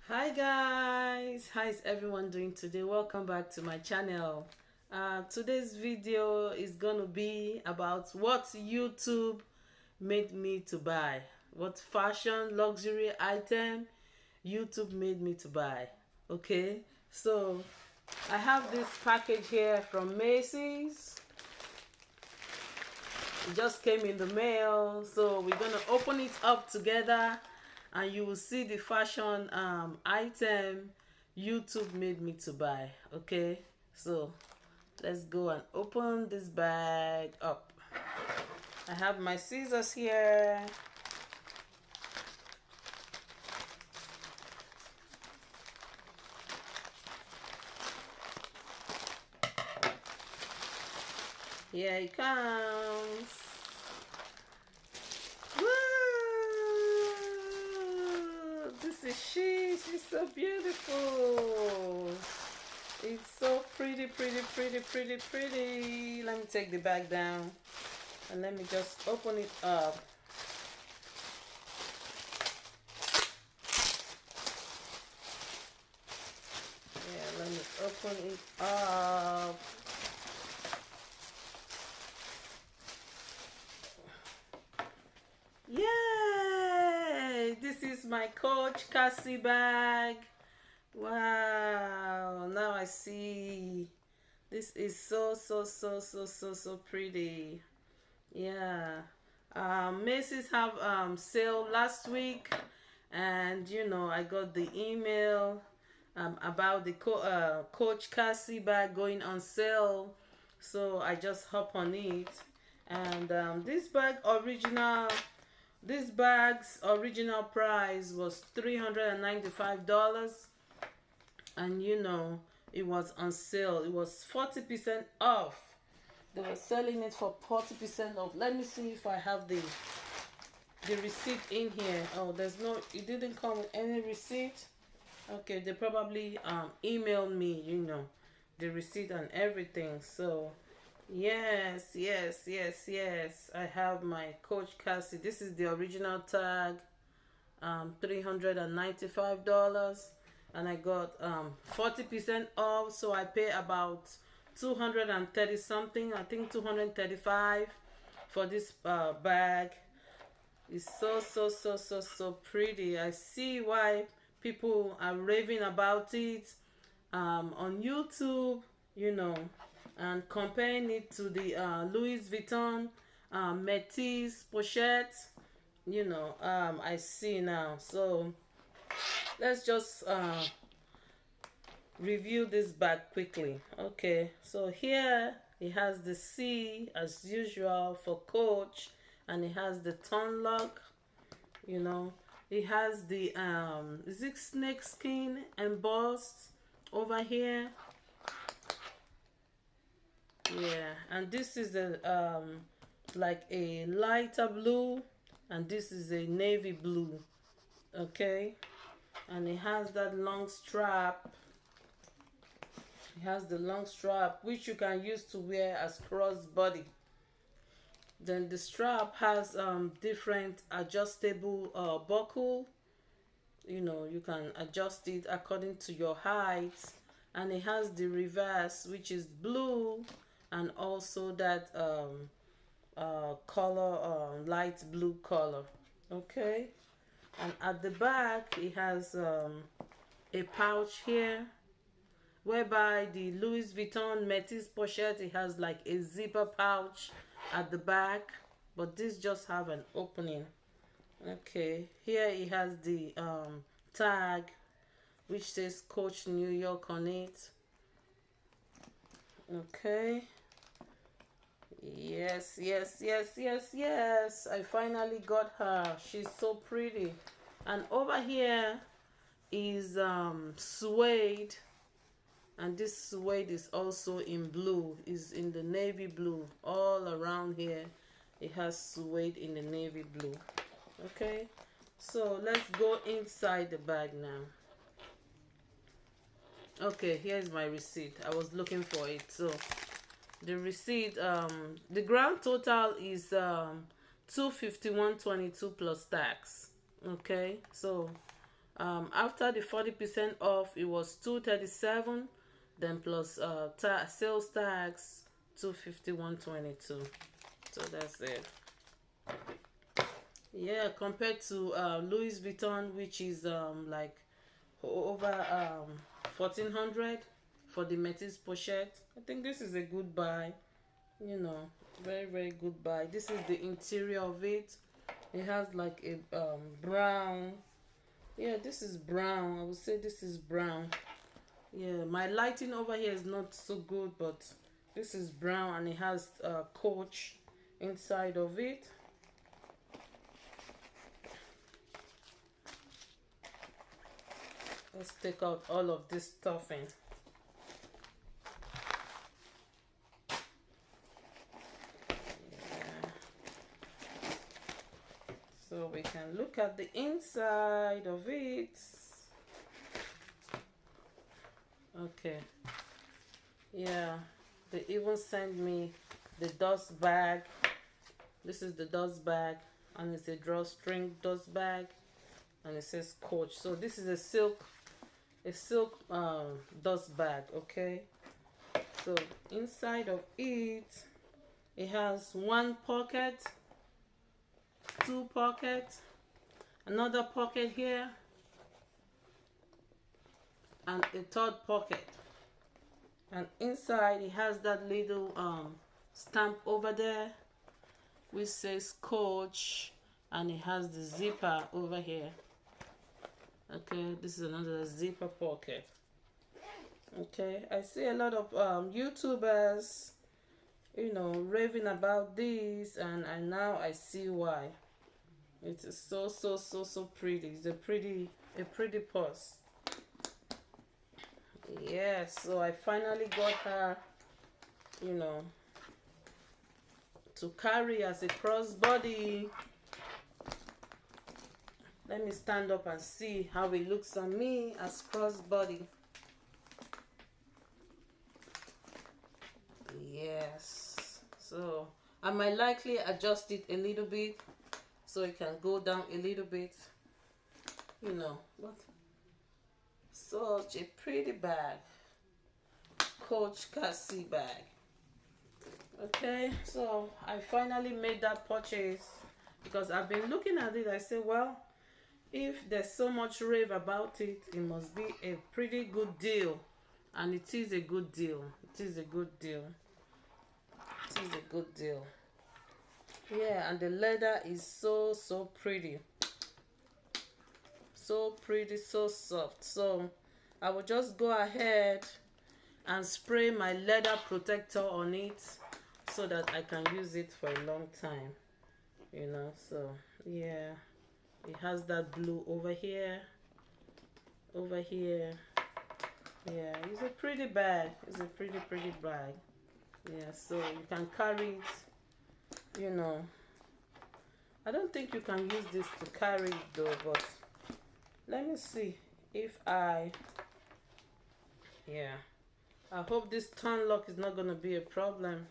Hi guys, how is everyone doing today? Welcome back to my channel. Today's video is gonna be about what YouTube made me to buy, what fashion luxury item YouTube made me to buy. Okay, so I have this package here from Macy's. It just came in the mail, so we're gonna open it up together and you will see the fashion item YouTube made me to buy. Okay, so let's go and open this bag up. I have my scissors here. Here it comes. This is she's so beautiful. It's so pretty. Let me take the bag down and let me just open it up. Yeah, let me open it up. Yay! This is my Coach Cassie bag. Wow, now I see. This is so pretty. Yeah. Macy's have sale last week, and you know I got the email about the Coach Cassie bag going on sale, so I just hop on it. And this bag's original price was $395, and you know it was on sale. It was 40% off. They were selling it for 40% off. Let me see if I have the receipt in here. Oh, there's no, it didn't come with any receipt. Okay, they probably emailed me, you know, the receipt and everything. So yes, I have my Coach Cassie. This is the original tag, $395, and I got 40% off, so I pay about 230 something, I think 235 for this bag. It's so pretty. I see why people are raving about it on YouTube, you know, and comparing it to the Louis Vuitton Métis pochette, you know. I see now. So let's just review this bag quickly. Okay, so here it has the C as usual for Coach, and it has the turn lock, you know. It has the is it snake skin embossed over here. Yeah, and this is a like a lighter blue, and this is a navy blue. Okay, and it has that long strap. It has the long strap, which you can use to wear as crossbody. Then the strap has different adjustable buckle. You know, you can adjust it according to your height. And it has the reverse, which is blue, and also that color, light blue color. Okay, and at the back it has a pouch here, whereby the Louis Vuitton Métis pochette, it has like a zipper pouch at the back, but this just have an opening. Okay, here it has the tag, which says Coach New York on it. Okay, yes, I finally got her. She's so pretty. And over here is suede, and this suede is also in blue, is in the navy blue. All around here it has suede in the navy blue. Okay, so let's go inside the bag now. Okay, here's my receipt. I was looking for it. So the receipt, the grand total is 251.22 plus tax. Okay, so After the 40% off, it was $237, then plus sales tax $251.22. So that's it. Yeah, compared to Louis Vuitton, which is like over 1400 for the Métis pochette. I think this is a good buy. You know, very, very good buy. This is the interior of it. It has like a brown. Yeah, this is brown. I would say this is brown. Yeah, my lighting over here is not so good, but this is brown, and it has Coach inside of it. Let's take out all of this stuffing. So we can look at the inside of it. Okay. Yeah, they even sent me the dust bag. This is the dust bag, and it's a drawstring dust bag, and it says Coach. So this is a silk dust bag. Okay. So inside of it, it has one pocket, two pockets, another pocket here, and a third pocket. And inside it has that little stamp over there which says Coach, and it has the zipper over here. Okay, this is another zipper pocket. Okay, I see a lot of YouTubers, you know, raving about this, and now I see why. It is so pretty. It's a pretty purse. Yes, so I finally got her, you know, to carry as a crossbody. Let me stand up and see how it looks on me as crossbody. Yes, so I might likely adjust it a little bit so it can go down a little bit, you know. What? Such a pretty bag. Coach Cassie bag. Okay, so I finally made that purchase because I've been looking at it. I said, well, if there's so much rave about it, it must be a pretty good deal. And it is a good deal. It is a good deal. It is a good deal. Yeah, and the leather is so pretty. So pretty, so soft. So I will just go ahead and spray my leather protector on it so that I can use it for a long time, you know. So yeah, it has that blue over here, yeah. It's a pretty bag. It's a pretty bag. Yeah, so you can carry it, you know. I don't think you can use this to carry it though, but let me see if I hope this turn lock is not gonna be a problem.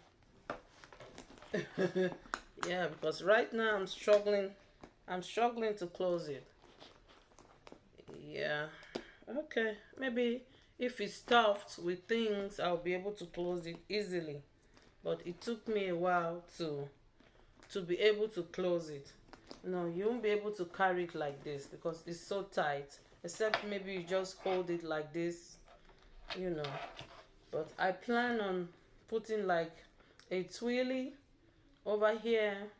Yeah, because right now I'm struggling to close it. Yeah, okay, maybe if it's stuffed with things I'll be able to close it easily, but it took me a while to be able to close it. No, you won't be able to carry it like this because it's so tight, except maybe you just hold it like this, you know. But I plan on putting like a twilly over here.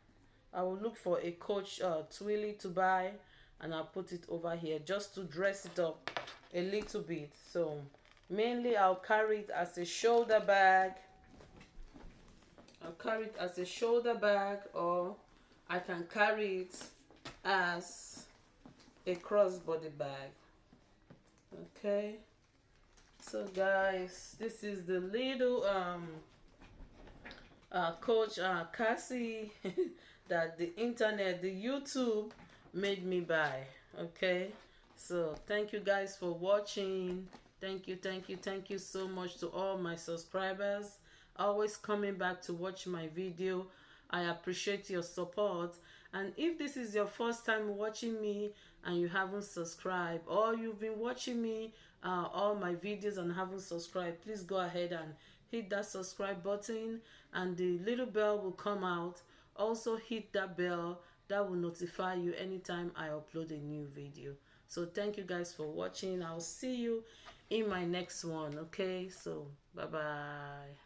I will look for a Coach twilly to buy, and I'll put it over here just to dress it up a little bit. So mainly I'll carry it as a shoulder bag. Or I can carry it as a crossbody bag. Okay, so guys, this is the little Coach Cassie that the internet, the YouTube made me buy. Okay, so thank you guys for watching. Thank you so much to all my subscribers always coming back to watch my video. I appreciate your support, And if this is your first time watching me and you haven't subscribed, or you've been watching me all my videos and haven't subscribed, please go ahead and hit that subscribe button, and the little bell will come out. Also hit that bell, that will notify you anytime I upload a new video. So thank you guys for watching. I'll see you in my next one. Okay, so bye bye.